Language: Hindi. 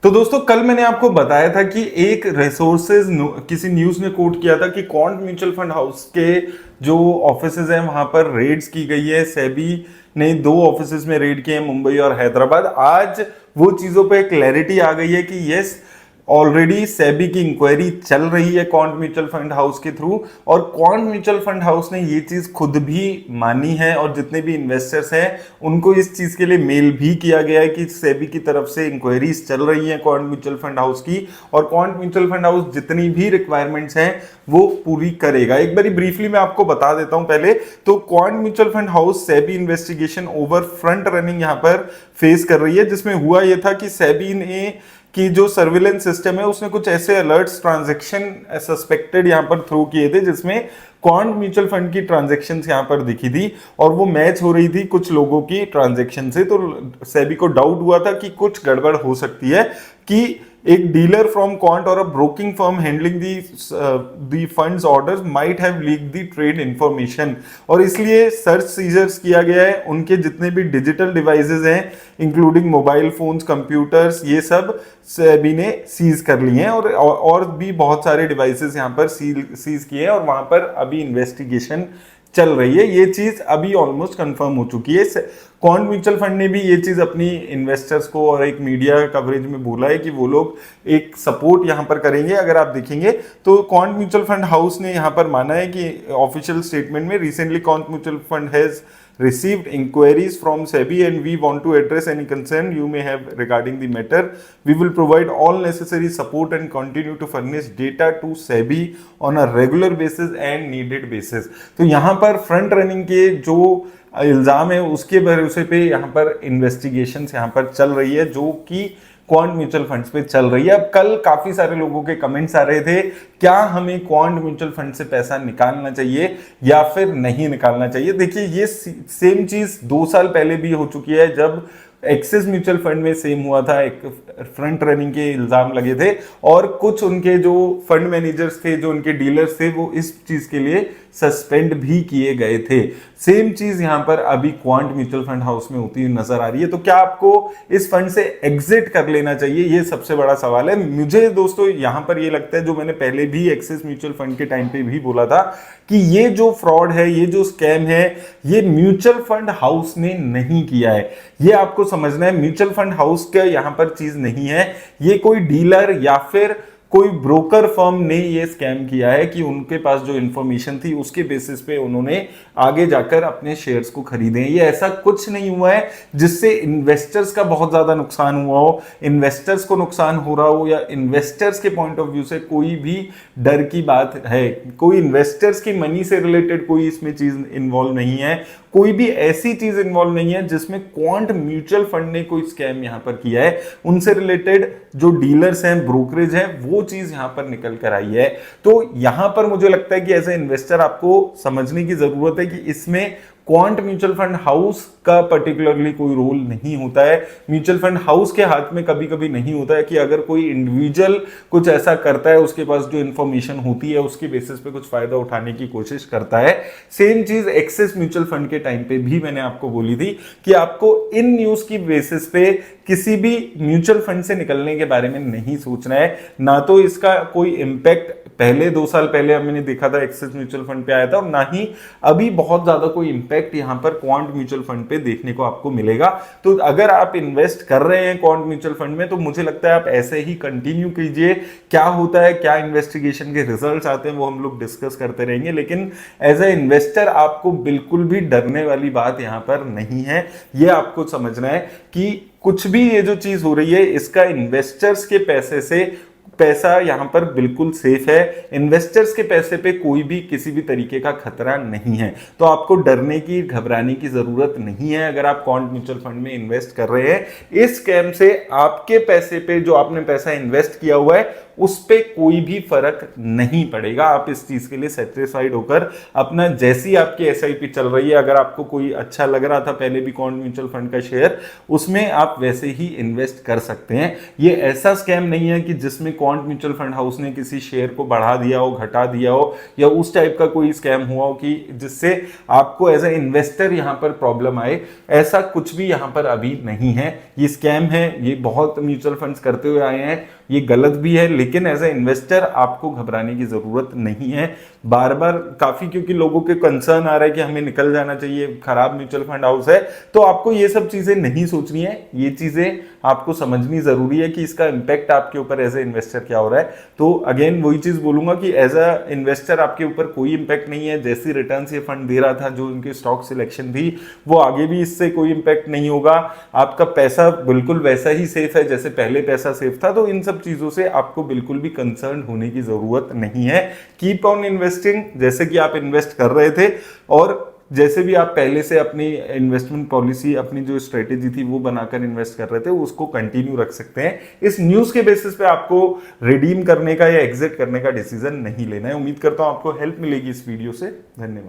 तो दोस्तों कल मैंने आपको बताया था कि एक रिसोर्सेज किसी न्यूज ने कोट किया था कि क्वांट म्यूचुअल फंड हाउस के जो ऑफिसेज हैं वहां पर रेड्स की गई है। सेबी ने 2 ऑफिसेज में रेड किए हैं, मुंबई और हैदराबाद। आज वो चीजों पे क्लैरिटी आ गई है कि यस, ऑलरेडी सेबी की इंक्वायरी चल रही है क्वांट म्यूचुअल फंड हाउस के थ्रू, और क्वांट म्यूचुअल फंड हाउस ने ये चीज खुद भी मानी है और जितने भी इन्वेस्टर्स हैं उनको इस चीज के लिए मेल भी किया गया है कि सेबी की तरफ से इंक्वायरीज चल रही हैं क्वांट म्यूचुअल फंड हाउस की, और क्वांट म्यूचुअल फंड हाउस जितनी भी रिक्वायरमेंट्स हैं वो पूरी करेगा। एक बारी ब्रीफली मैं आपको बता देता हूं। पहले तो quant mutual fund house SEBI investigation over front running यहां पर फेस कर रही है, जिसमें हुआ यह था कि सेबी ने कि जो सर्विलेंस सिस्टम है उसने कुछ ऐसे अलर्ट्स ट्रांजैक्शन सस्पेक्टेड यहां पर थ्रो किए थे जिसमें क्वांट म्यूचुअल फंड की ट्रांजैक्शंस यहां पर दिखी थी और वो मैच हो रही थी कुछ लोगों की ट्रांजैक्शन से। तो सेबी को डाउट हुआ था कि कुछ गड़बड़ हो सकती है, कि एक डीलर फ्रॉम क्वांट और a broking firm handling the funds orders might have leak the trade information, और इसलिए सर्च सीजर्स किया गया है। उनके जितने भी डिजिटल डिवाइसेस हैं इंक्लूडिंग मोबाइल फोन्स, कंप्यूटर्स, ये सब सेबी ने सीज कर लिए हैं और भी बहुत सारे डिवाइसेस यहां पर सीज किए हैं और वहां पर अभी इन्वेस्टिगेशन चल रही है। ये चीज अभी ऑलमोस्ट कंफर्म हो चुकी है। क्वांट म्यूचुअल फंड ने भी ये चीज अपनी इन्वेस्टर्स को और एक मीडिया कवरेज में बोला है कि वो लोग एक सपोर्ट यहां पर करेंगे। अगर आप देखेंगे तो क्वांट म्यूचुअल फंड हाउस ने यहां पर माना है कि ऑफिशियल स्टेटमेंट में, recently quant mutual fund has received inquiries from SEBI and we want to address any concern you may have regarding the matter. We will provide all necessary support and continue to furnish data to SEBI on a regular basis and needed basis. तो यहाँ पर फ्रंट रनिंग के जो इल्जाम है उसके भरोसे पे यहाँ पर इन्वेस्टिगेशंस यहाँ पर चल रही है, जो कि क्वांट म्यूचुअल फंड्स पे चल रही है। अब कल काफी सारे लोगों के कमेंट्स आ रहे थे, क्या हमें क्वांट म्यूचुअल फंड से पैसा निकालना चाहिए या फिर नहीं निकालना चाहिए। देखिए, ये सेम चीज 2 साल पहले भी हो चुकी है, जब एक्सिस म्यूचुअल फंड में सेम हुआ था। एक फ्रंट रनिंग के इल्जाम लगे थे और कुछ उनके जो फंड मैनेजर्स थे, जो उनके डीलर्स थे, वो इस चीज के लिए सस्पेंड भी किए गए थे। सेम चीज यहां पर अभी क्वांट म्यूचुअल फंड हाउस में होती हुई नजर आ रही है। तो क्या आपको इस फंड से एग्जिट कर लेना चाहिए, ये सबसे बड़ा सवाल है। मुझे दोस्तों यहां पर ये लगता है, जो मैंने पहले भी एक्सिस म्यूचुअल फंड के टाइम पे भी बोला था, कि ये जो फ्रॉड है, ये जो स्कैम है, ये म्यूचुअल फंड हाउस ने नहीं किया है। ये आपको समझना है, म्यूचुअल फंड हाउस का यहां पर चीज नहीं है। ये कोई डीलर या फिर कोई ब्रोकर फर्म ने ये स्कैम किया है कि उनके पास जो इंफॉर्मेशन थी उसके बेसिस पे उन्होंने आगे जाकर अपने शेयर्स को खरीदे। ये ऐसा कुछ नहीं हुआ है जिससे इन्वेस्टर्स का बहुत ज्यादा नुकसान हुआ हो, इन्वेस्टर्स को नुकसान हो रहा हो, या इन्वेस्टर्स के पॉइंट ऑफ व्यू से कोई भी डर की बात है। कोई इन्वेस्टर्स की मनी से रिलेटेड कोई इसमें चीज इन्वॉल्व नहीं है, कोई भी ऐसी चीज इन्वॉल्व नहीं है जिसमें क्वांट म्यूचुअल फंड ने कोई स्कैम यहां पर किया है। उनसे रिलेटेड जो डीलर्स हैं, ब्रोकरेज है, वो चीज यहां पर निकल कर आई है। तो यहां पर मुझे लगता है कि एज ए इन्वेस्टर आपको समझने की जरूरत है कि इसमें क्वांट म्यूचुअल फंड हाउस का पर्टिकुलरली कोई रोल नहीं होता है। म्यूचुअल फंड हाउस के हाथ में कभी कभी नहीं होता है कि अगर कोई इंडिविजुअल कुछ ऐसा करता है, उसके पास जो इंफॉर्मेशन होती है उसके बेसिस पे कुछ फायदा उठाने की कोशिश करता है। सेम चीज एक्सिस म्यूचुअल फंड के टाइम पे भी मैंने आपको बोली थी कि आपको इन न्यूज की बेसिस पे किसी भी म्यूचुअल फंड से निकलने के बारे में नहीं सोचना है। ना तो इसका कोई इंपैक्ट पहले 2 साल पहले मैंने देखा था एक्सिस म्यूचुअल फंड पे आया था, और ना ही अभी बहुत ज्यादा कोई इंपैक्ट यहां पर क्वांट म्यूचुअल फंड पे देखने को आपको मिलेगा। तो अगर आप इन्वेस्ट कर रहे हैं क्वांट म्यूचुअल फंड में, तो मुझे लगता है आप ऐसे ही कंटिन्यू कीजिए। क्या होता है, क्या इन्वेस्टिगेशन के रिजल्ट्स आते हैं, वो हम लोग डिस्कस करते रहेंगे, लेकिन एज ए इन्वेस्टर आपको बिल्कुल भी डरने वाली बात यहां पर नहीं है। ये आपको समझना है कि कुछ भी ये जो चीज हो रही है, इसका इन्वेस्टर्स के पैसे से पैसा यहां पर बिल्कुल सेफ है। इन्वेस्टर्स के पैसे पे कोई भी किसी भी तरीके का खतरा नहीं है। तो आपको डरने की, घबराने की जरूरत नहीं है। अगर आप क्वांट म्यूचुअल फंड में इन्वेस्ट कर रहे हैं, इस स्कैम से आपके पैसे पे, जो आपने पैसा इन्वेस्ट किया हुआ है, उस पे कोई भी फर्क नहीं पड़ेगा। आप इस चीज के लिए सेटिस्फाइड होकर अपना जैसी आपकी एसआईपी चल रही है, अगर आपको कोई अच्छा लग रहा था पहले भी क्वांट म्यूचुअल फंड का शेयर, उसमें आप वैसे ही इन्वेस्ट कर सकते हैं। ये ऐसा स्कैम नहीं है कि जिसमें क्वांट म्यूचुअल फंड हाउस ने किसी शेयर को बढ़ा दिया हो, घटा दिया हो, या उस टाइप का कोई स्कैम हुआ हो कि जिससे आपको एज ए इन्वेस्टर यहां पर प्रॉब्लम आए। ऐसा कुछ भी यहां पर अभी नहीं है। ये स्कैम है, ये बहुत म्यूचुअल फंड्स करते हुए आए हैं, ये गलत भी है, लेकिन एज ए इन्वेस्टर आपको घबराने की जरूरत नहीं है। बार बार काफी क्योंकि लोगों के कंसर्न आ रहा है कि हमें निकल जाना चाहिए, खराब म्यूचुअल फंड हाउस है, तो आपको ये सब चीजें नहीं सोचनी है। ये चीजें आपको समझनी जरूरी है कि इसका इंपैक्ट आपके ऊपर एज ए इन्वेस्टर क्या हो रहा है। तो अगेन वही चीज बोलूंगा कि एज अ इन्वेस्टर आपके ऊपर कोई इंपैक्ट नहीं है। जैसी रिटर्न्स ये फंड दे रहा था, जो इनकी स्टॉक सिलेक्शन थी, वो आगे भी इससे कोई इंपैक्ट नहीं होगा। आपका पैसा बिल्कुल वैसा ही सेफ है जैसे पहले पैसा सेफ था। तो इन सब चीजों से आपको बिल्कुल भी कंसर्न होने की जरूरत नहीं है। कीप ऑन इन्वेस्टिंग जैसे कि आप इन्वेस्ट कर रहे थे, और जैसे भी आप पहले से अपनी इन्वेस्टमेंट पॉलिसी, अपनी जो स्ट्रेटेजी थी वो बनाकर इन्वेस्ट कर रहे थे, उसको कंटिन्यू रख सकते हैं। इस न्यूज के बेसिस पे आपको रिडीम करने का या एग्जिट करने का डिसीजन नहीं लेना है। उम्मीद करता हूं आपको हेल्प मिलेगी इस वीडियो से। धन्यवाद।